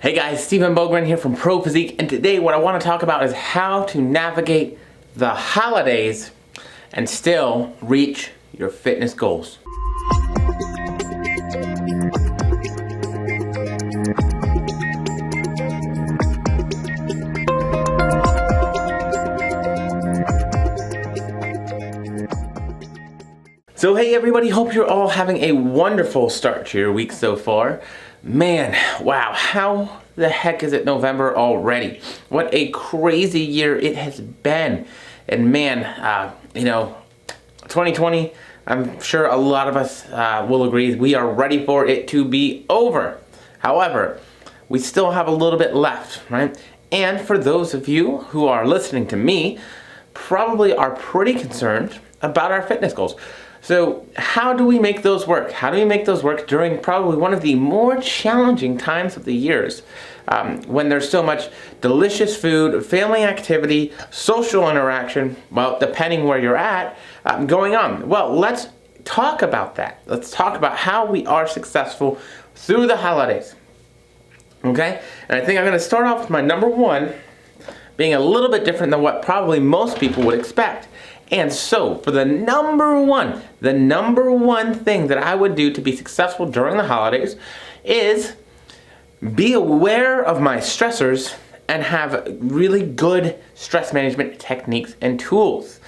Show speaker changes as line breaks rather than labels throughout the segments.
Hey guys, Stephen Bogren here from Pro Physique, and today what I want to talk about is how to navigate the holidays and still reach your fitness goals. So hey everybody, hope you're all having a wonderful start to your week so far. Man, wow, how the heck is it November already? What a crazy year it has been. And man, 2020, I'm sure a lot of us will agree, we are ready for it to be over. However, we still have a little bit left, right? And for those of you who are listening to me, probably are pretty concerned about our fitness goals. So how do we make those work? How do we make those work during probably one of the more challenging times of the years when there's so much delicious food, family activity, social interaction, well, depending where you're at, going on? Well, let's talk about that. Let's talk about how we are successful through the holidays. Okay? And I think I'm going to start off with my number one being a little bit different than what probably most people would expect. And so, for the number one thing that I would do to be successful during the holidays is be aware of my stressors and have really good stress management techniques and tools.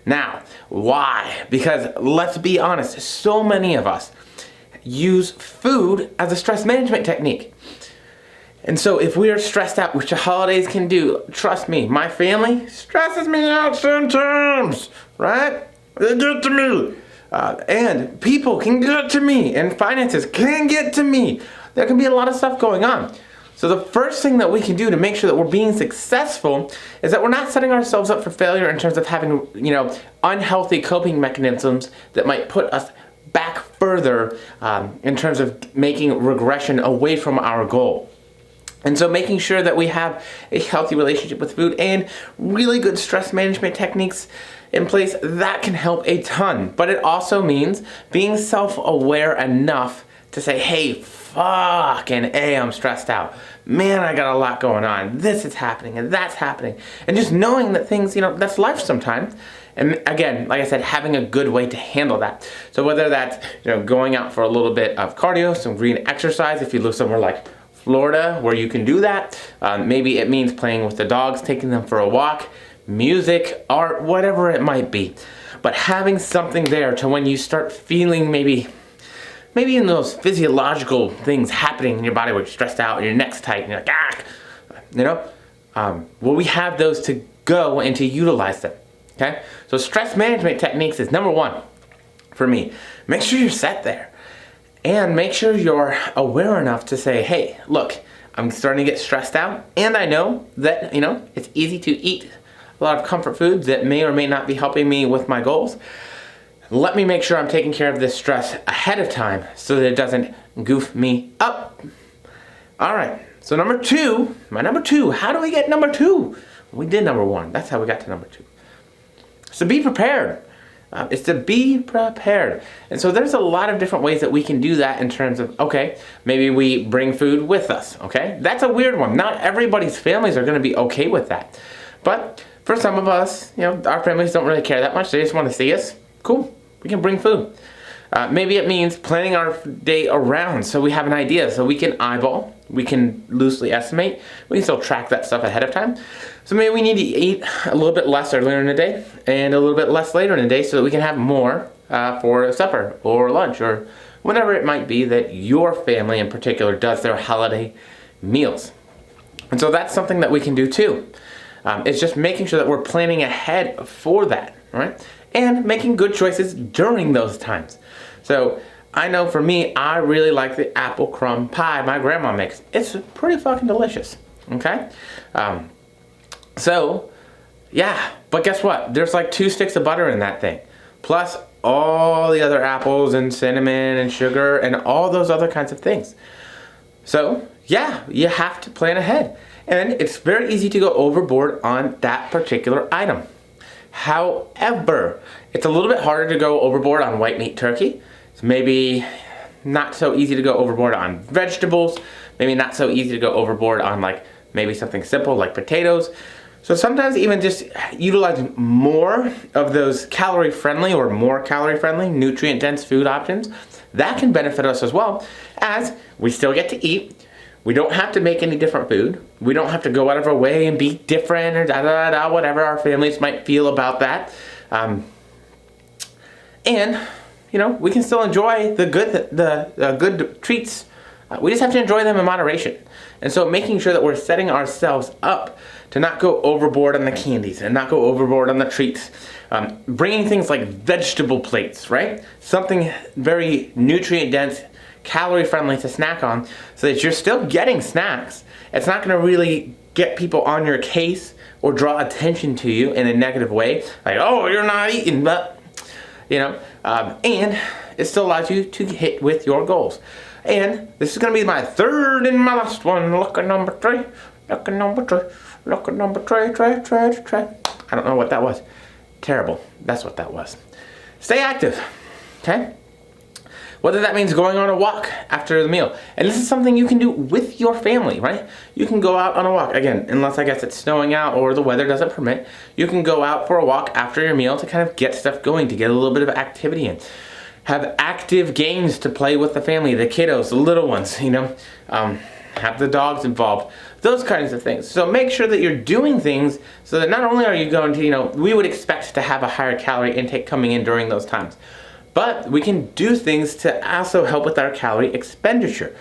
Now, why? Because let's be honest, so many of us use food as a stress management technique. And so if we are stressed out, which the holidays can do, trust me, my family stresses me out sometimes, right? They get to me. And people can get to me, and finances can get to me. There can be a lot of stuff going on. So the first thing that we can do to make sure that we're being successful is that we're not setting ourselves up for failure in terms of having, unhealthy coping mechanisms that might put us back further in terms of making regression away from our goal. And so making sure that we have a healthy relationship with food and really good stress management techniques in place, that can help a ton. But it also means being self-aware enough to say, hey, fucking A, I'm stressed out. Man, I got a lot going on. This is happening and that's happening. And just knowing that things, that's life sometimes. And again, like I said, having a good way to handle that. So whether that's, going out for a little bit of cardio, some green exercise, if you live somewhere like Florida where you can do that. Maybe it means playing with the dogs, taking them for a walk, music, art, whatever it might be. But having something there to when you start feeling maybe in those physiological things happening in your body where you're stressed out and your neck's tight and you're like, well, we have those to go and to utilize them. Okay? So stress management techniques is number one for me. Make sure you're set there. And make sure you're aware enough to say, hey, look, I'm starting to get stressed out. And I know that, it's easy to eat a lot of comfort foods that may or may not be helping me with my goals. Let me make sure I'm taking care of this stress ahead of time so that it doesn't goof me up. All right, so my number two, how do we get number two? We did number one. That's how we got to number two. So be prepared. It's to be prepared. And so there's a lot of different ways that we can do that in terms of, okay, maybe we bring food with us, okay? That's a weird one. Not everybody's families are going to be okay with that. But for some of us, our families don't really care that much. They just want to see us. Cool. We can bring food. Maybe it means planning our day around so we have an idea, so we can eyeball, we can loosely estimate, we can still track that stuff ahead of time. So maybe we need to eat a little bit less earlier in the day and a little bit less later in the day so that we can have more for supper or lunch or whatever it might be that your family in particular does their holiday meals. And so that's something that we can do too. It's just making sure that we're planning ahead for that, right? And making good choices during those times. So I know for me, I really like the apple crumb pie my grandma makes. It's pretty fucking delicious, okay? So, yeah, but guess what? There's like 2 sticks of butter in that thing. Plus all the other apples and cinnamon and sugar and all those other kinds of things. So, yeah, you have to plan ahead. And it's very easy to go overboard on that particular item. However, it's a little bit harder to go overboard on white meat turkey. It's maybe not so easy to go overboard on vegetables, maybe not so easy to go overboard on like maybe something simple like potatoes. So sometimes even just utilizing more of those calorie-friendly or more calorie-friendly, nutrient-dense food options, that can benefit us as well, as we still get to eat. We don't have to make any different food. We don't have to go out of our way and be different or da-da-da, whatever our families might feel about that. And, you know, we can still enjoy the good treats. We just have to enjoy them in moderation. And so making sure that we're setting ourselves up to not go overboard on the candies and not go overboard on the treats. Bringing things like vegetable plates, right? Something very nutrient dense, calorie friendly to snack on, so that you're still getting snacks. It's not going to really get people on your case or draw attention to you in a negative way. Like, oh, you're not eating, but, you know, and it still allows you to hit with your goals. And this is going to be my third and my last one. Look at number 3. Look at number 3. Look at number 3. I don't know what that was. Terrible. That's what that was. Stay active. Okay? Whether that means going on a walk after the meal. And this is something you can do with your family, right? You can go out on a walk. Again, unless I guess it's snowing out or the weather doesn't permit, you can go out for a walk after your meal to kind of get stuff going, to get a little bit of activity in. Have active games to play with the family, the kiddos, the little ones, you know. Have the dogs involved, those kinds of things. So make sure that you're doing things so that not only are you going to, you know, we would expect to have a higher calorie intake coming in during those times, but we can do things to also help with our calorie expenditure.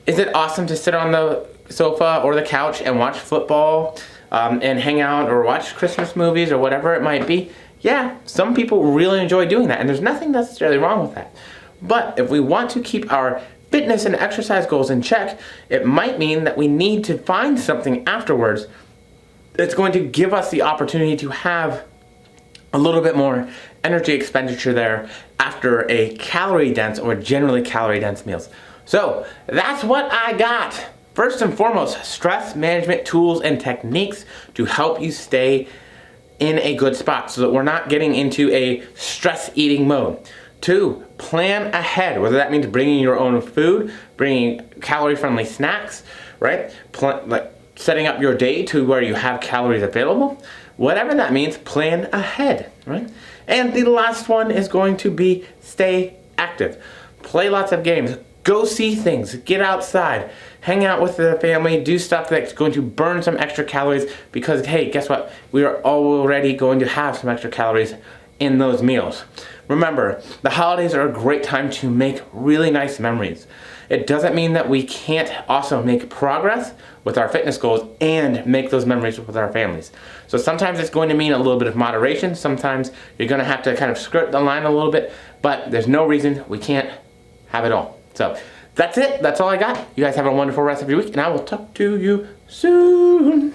Is it awesome to sit on the sofa or the couch and watch football and hang out or watch Christmas movies or whatever it might be? Yeah, some people really enjoy doing that, and there's nothing necessarily wrong with that. But if we want to keep our fitness and exercise goals in check, it might mean that we need to find something afterwards that's going to give us the opportunity to have a little bit more energy expenditure there after a calorie dense or generally calorie dense meals. So that's what I got. First and foremost, stress management tools and techniques to help you stay in a good spot so that we're not getting into a stress eating mode. 2, plan ahead, whether that means bringing your own food, bringing calorie-friendly snacks, right? Like setting up your day to where you have calories available. Whatever that means, plan ahead, right? And the last one is going to be stay active. Play lots of games. Go see things. Get outside. Hang out with the family. Do stuff that's going to burn some extra calories because, hey, guess what? We are already going to have some extra calories in those meals. Remember, the holidays are a great time to make really nice memories. It doesn't mean that we can't also make progress with our fitness goals and make those memories with our families. So sometimes it's going to mean a little bit of moderation. Sometimes you're going to have to kind of skirt the line a little bit, but there's no reason we can't have it all. So that's it. That's all I got. You guys have a wonderful rest of your week, and I will talk to you soon.